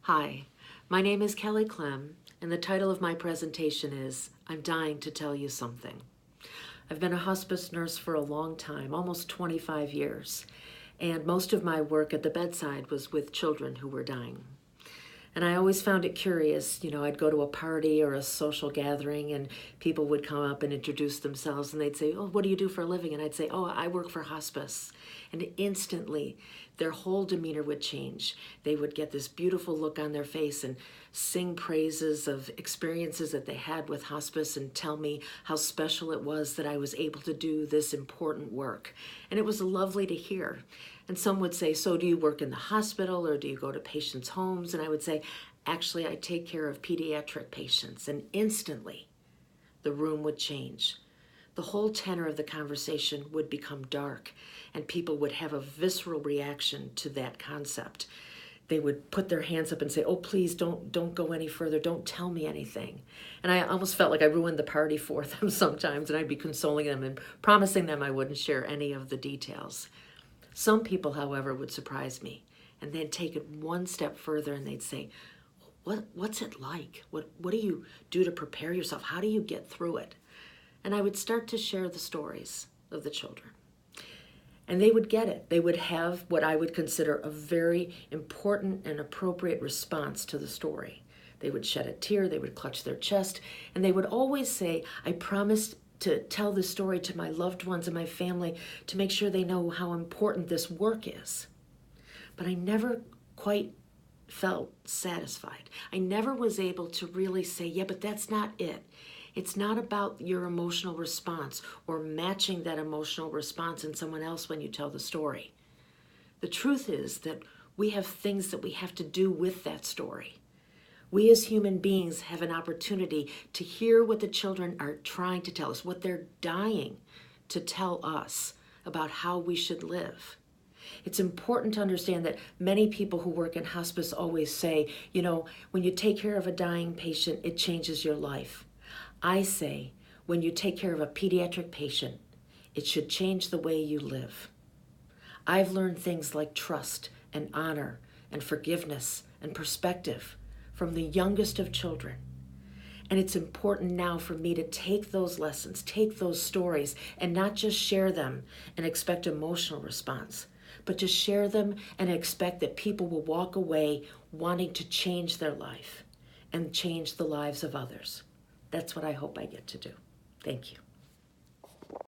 Hi, my name is Kelley Clem, and the title of my presentation is I'm Dying to Tell You Something. I've been a hospice nurse for a long time, almost 25 years, and most of my work at the bedside was with children who were dying. And I always found it curious, I'd go to a party or a social gathering and people would come up and introduce themselves and they'd say, "Oh, what do you do for a living?" And I'd say, "Oh, I work for hospice." And instantly their whole demeanor would change. They would get this beautiful look on their face and sing praises of experiences that they had with hospice and tell me how special it was that I was able to do this important work. And it was lovely to hear. And some would say, "So do you work in the hospital or do you go to patients' homes?" And I would say, "Actually, I take care of pediatric patients." And instantly the room would change. The whole tenor of the conversation would become dark and people would have a visceral reaction to that concept. They would put their hands up and say, "Oh, please don't go any further. Don't tell me anything." And I almost felt like I ruined the party for them sometimes, and I'd be consoling them and promising them I wouldn't share any of the details. Some people, however, would surprise me, and they'd take it one step further and they'd say, What's it like? What do you do to prepare yourself? How do you get through it?" And I would start to share the stories of the children. And they would get it. They would have what I would consider a very important and appropriate response to the story. They would shed a tear, they would clutch their chest, and they would always say, "I promised to tell this story to my loved ones and my family to make sure they know how important this work is." But I never quite felt satisfied. I never was able to really say, "Yeah, but that's not it. It's not about your emotional response or matching that emotional response in someone else when you tell the story." The truth is that we have things that we have to do with that story. We as human beings have an opportunity to hear what the children are trying to tell us, what they're dying to tell us about how we should live. It's important to understand that many people who work in hospice always say, when you take care of a dying patient, it changes your life. I say, when you take care of a pediatric patient, it should change the way you live. I've learned things like trust and honor and forgiveness and perspective from the youngest of children. And it's important now for me to take those lessons, take those stories, and not just share them and expect emotional response, but to share them and expect that people will walk away wanting to change their life and change the lives of others. That's what I hope I get to do. Thank you.